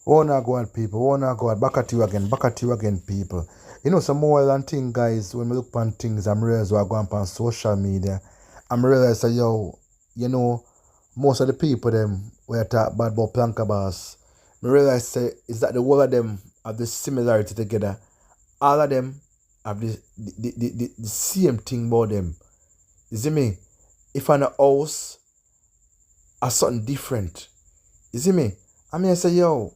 Oh no God, people. Oh no God. Back at you again, people. You know, some more than thing, guys, when we look on things, I'm realize what going on social media. I'm realize that, yo, you know, most of the people, them, we talk bad about Planka Boss. I realize, say, is that the whole of them have the similarity together. All of them have the same thing about them. You see me? If I'm a house, are something different. You see me? I mean, I say, yo,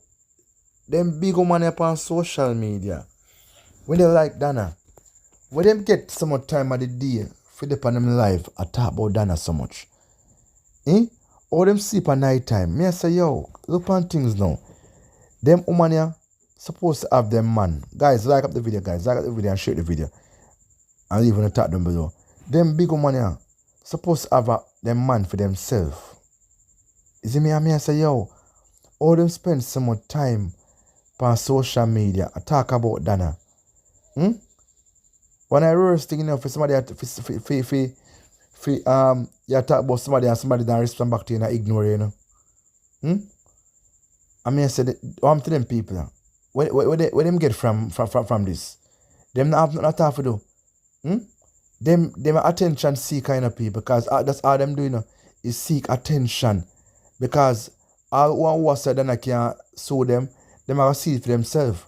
them big old money upon social media. When they like Donna, when them get so much time of the day for the them live, I talk about Donna so much. Or them sleep at night time. Me I say, yo, look on things now. Them woman here supposed to have them man. Guys, like up the video, guys. Like up the video and share the video. And leave in the top down below. Them big woman here supposed to have them man for themselves. You see me? I mean, I say, yo, all them spend so much time on social media. I talk about Donna. When I worst thing, you know, for somebody you talk about somebody and somebody don't respond back to you and ignore you, you know. I mean, I said, I'm to them people, where them get from this? Them not have nothing to do. Them attention seek kind of people, because that's all them doing, you know, is seek attention. Because all one who said then I can't sue them are see it for themselves.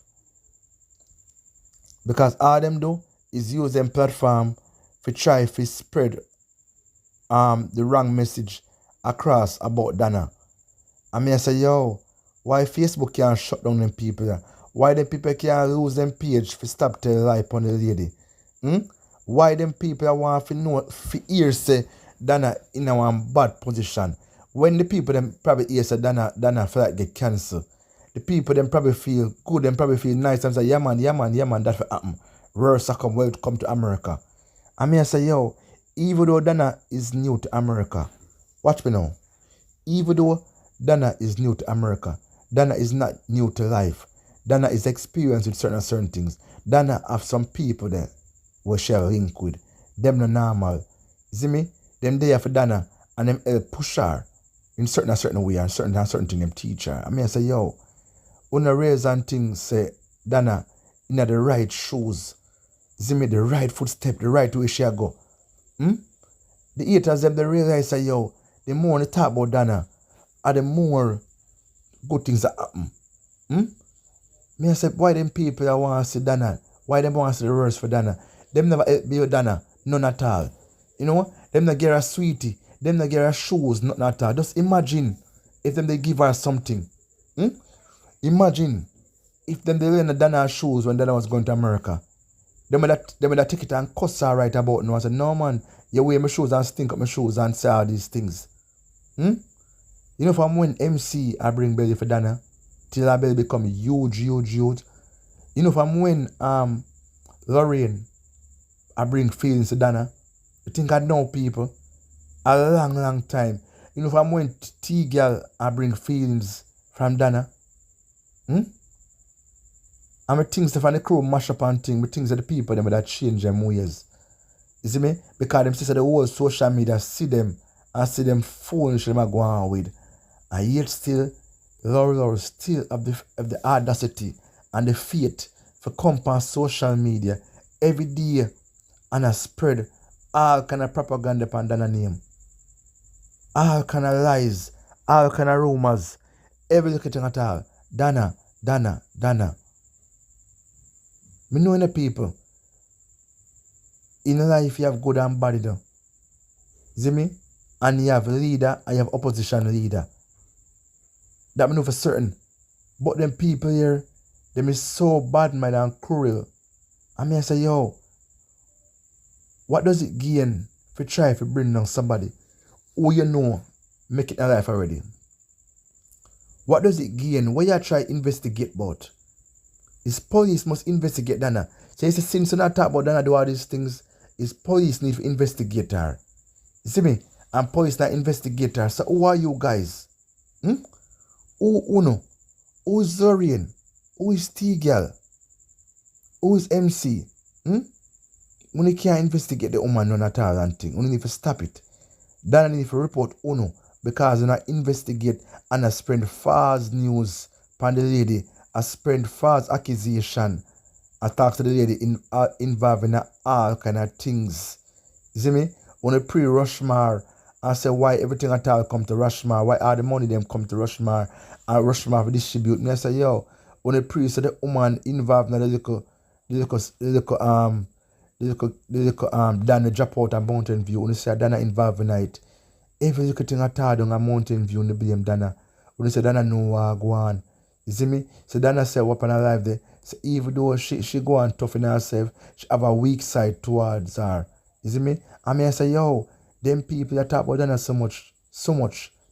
Because all them do is use them platform to try to spread the wrong message across about Donna. I mean, I say, yo, why Facebook can't shut down them people there? Why them people can't lose them page for stop tell lie upon the lady? Why them people want to know, for hear say Donna in a bad position? When the people them probably hear say Donna feel like get cancelled. The people them probably feel good, them probably feel nice and say, yeah man, that will happen. Worse come to America. I mean, I say, yo, even though Donna is new to America, watch me now. Even though Donna is new to America, Donna is not new to life. Donna is experienced with certain things. Donna have some people there who share link with. Them no normal. You see me? Them there for Donna and them help push her in certain way and certain thing them teach her. I mean, I say, yo, una raise and things say Donna in the right shoes. See me, the right footstep, the right way she go. The haters them they realize say, yo, the more they talk about Donna, are the more good things that happen. Me I say, why them people that want to see Donna? Why them want to see the worst for Donna? Them never help me with Donna, none at all. You know, them not get her sweetie, them not get her shoes, nothing at all. Just imagine if them they give her something. Imagine if them they lend Donna shoes when Donna was going to America. Them would take it and cuss her right about now. I said, no man, you wear my shoes and stink up my shoes and say all these things. You know, from when MC I bring belly for Donna, till her belly become huge. You know, from when Lorraine I bring feelings to Donna, you think I know people a long time. You know, from when T-Girl I bring feelings from Donna. And my things from the crew mash up and things, my things of the people them that change them ways. You see me? Because them see the whole social media see them and see them foolish them are going on with. And yet still, Laurel still have the audacity and the faith for come on social media every day and a spread all kind of propaganda upon Donna name. All kind of lies, all kind of rumors, every little thing at all. Donna. Me know the people. In life you have good and bad though. See me? And you have leader and you have opposition leader. That me know for certain. But them people here, them is so bad mind and cruel. I mean I say, yo, what does it gain if you try to bring down somebody who you know make it a life already? What does it gain? What you try to investigate about? Is police must investigate Donna. So you say, since you not talk about Donna do all these things, is police need to investigate her. You see me? And police not investigate her. So who are you guys? Who no? Who is Zorian? Who is T-Girl? Who is MC? When you can't investigate the woman none at all and thing, you need to stop it. Donna need to report Uno because you not investigate and spread false news upon the lady, I spread false accusation. I talk to the lady involved in all kind of things. You see me? When I pre-Rushmore, I say why everything at all come to Rushmore, why all the money them come to Rushmore, and Rushmore for distribute. Me I say, yo, when I pre so the woman involved in the little Dana drop out at Mountain View, when I say Dana involved in it, every little thing at all down at Mountain View, when they blame Dana. When I say Dana know what go on. You see me? So Dana say what on her life there. So even though she go on tough in herself, she have a weak side towards her. You see me? I mean I say, yo, them people that talk about Dana so much,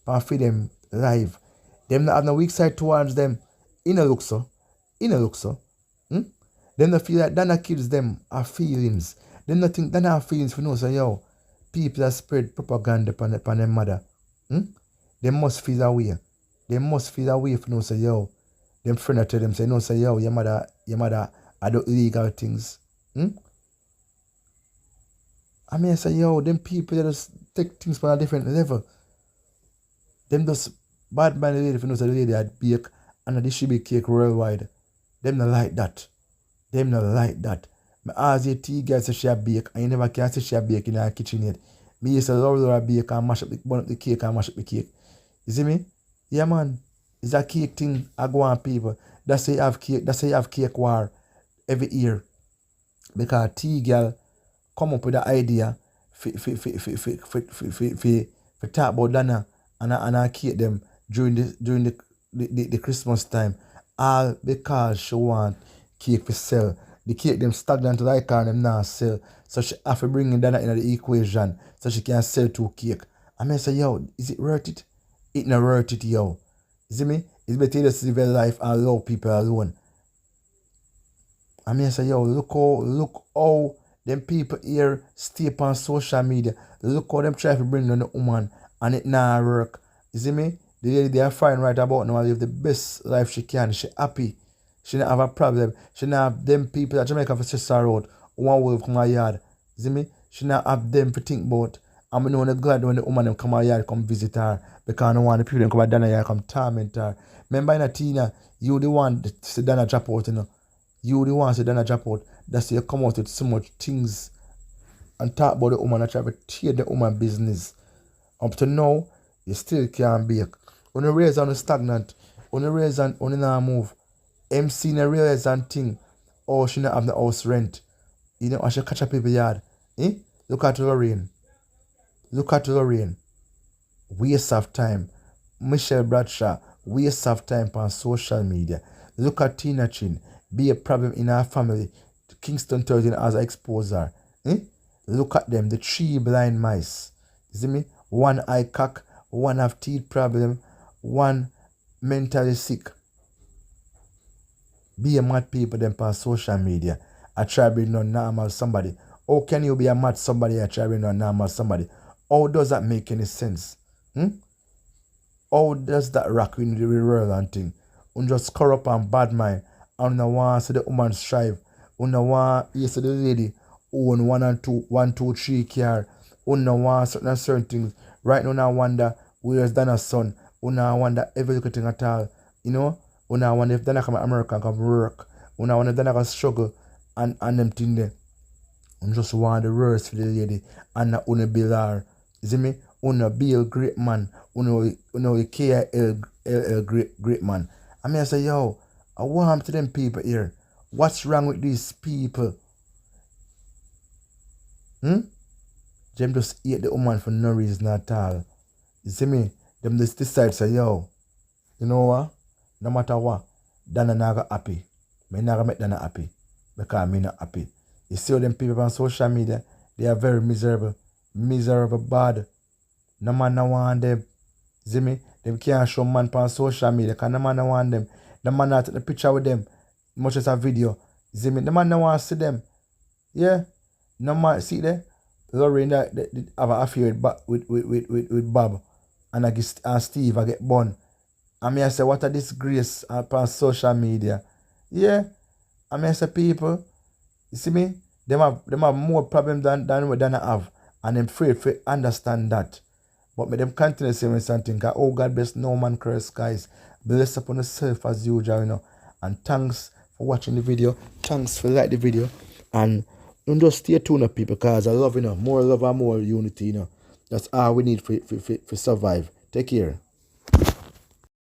and feed them live. Them not have no weak side towards them. In a look so. Them not feel like Dana kills them are feelings. Them not think Dana have feelings for no say, yo, people that spread propaganda upon their mother. They must feel that way. They must feel that way for no say, yo. Them friend tell them say, no say, yo, your mother I do illegal things. I mean I say, yo, them people that just take things from a different level. Them just bad man lady for no say the lady had bake and the she be cake worldwide. Them not like that. Me ask your tea girl say she a bake and you never can say she a bake in her kitchen yet. Me used to love her bake and mash up the cake and mash up the cake. You see me? Yeah man. It's a cake thing I go on people. That's why you have cake war every year. Because tea girl come up with the idea for talk about Dana and I cake them during the Christmas time. All because she want cake to sell. The cake them stagnant like her and them not sell. So she have to bring in Dana in the equation so she can sell 2 cake. I mean say, yo, is it worth it? It not worth it, yo. You see me? It's better to just live your life and love people alone. I mean say, yo, look how them people here stay on social media. Look how them try to bring down the woman and it not work. You see me? The lady they are fine right about now, live the best life she can. She happy. She not have a problem. She not have them people at Jamaica for sister road. One way from my yard. You see me? She not have them to think about. I'm not glad when the woman them come out yard come visit her. Because I don't want the people them come out Dana yard come torment her. Remember in a Tina, you the one to see Dana drop out, you know. You the one to see Dana drop out. That's why you come out with so much things and talk about the woman and try to tear the woman business. Up to now, you still can't bake. When you raise on the stagnant, when you raise on not move, MC in a realize and thing, oh, she not have the house rent. You know, I should catch up people yard. Look at Lorraine. Waste of time. Michelle Bradshaw, waste of time on social media. Look at Tina Chin, be a problem in our family. Kingston 13 as an exposer. Look at them, the 3 blind mice. You see me? 1 eye cock, 1 have teeth problem, 1 mentally sick. Be a mad people them on social media. I try to be no normal somebody. How can you be a mad somebody and try to be no normal somebody? How does that make any sense? How does that rock in the world and thing? Un just corrupt and bad mind. And no want to see the woman strive. Un no want to see the lady own 1 2 3 car. Un no want certain things. Right now I wonder where's Dana's son. Un I wonder every little thing at all. You know? Un I wonder if Dana come to America and come work. Un I wonder if Dana can struggle and them thing there. Un just want the worst for the lady and not un bill her. You see me? Un be a great man. Un KL great man. I mean I say, yo, I want to them people here. What's wrong with these people? Them just hate the woman for no reason at all. You see me? Them just decide say, yo, you know what? No matter what, Dana not happy. Me not make Dana happy. Because me not happy. You see all them people on social media, they are very miserable. Miserable bad. No man no want them. See me? Them can't show man on social media because no man no want them. The man not take the picture with them. Much as a video. See me? The man no want to see them. Yeah. No man see there. Lorraine that have an affair with Bob. And Steve I get born. I mean I say what a disgrace upon social media. Yeah. I mean I say people, you see me? Them have more problem than we Dana have. And I'm afraid to understand that. But me them continue saying something, oh God bless no man curse guys. Bless upon yourself as usual, you know. And thanks for watching the video. Thanks for like the video. And don't just stay tuned, people, because I love, you know, more love and more unity, you know. That's all we need for survive. Take care.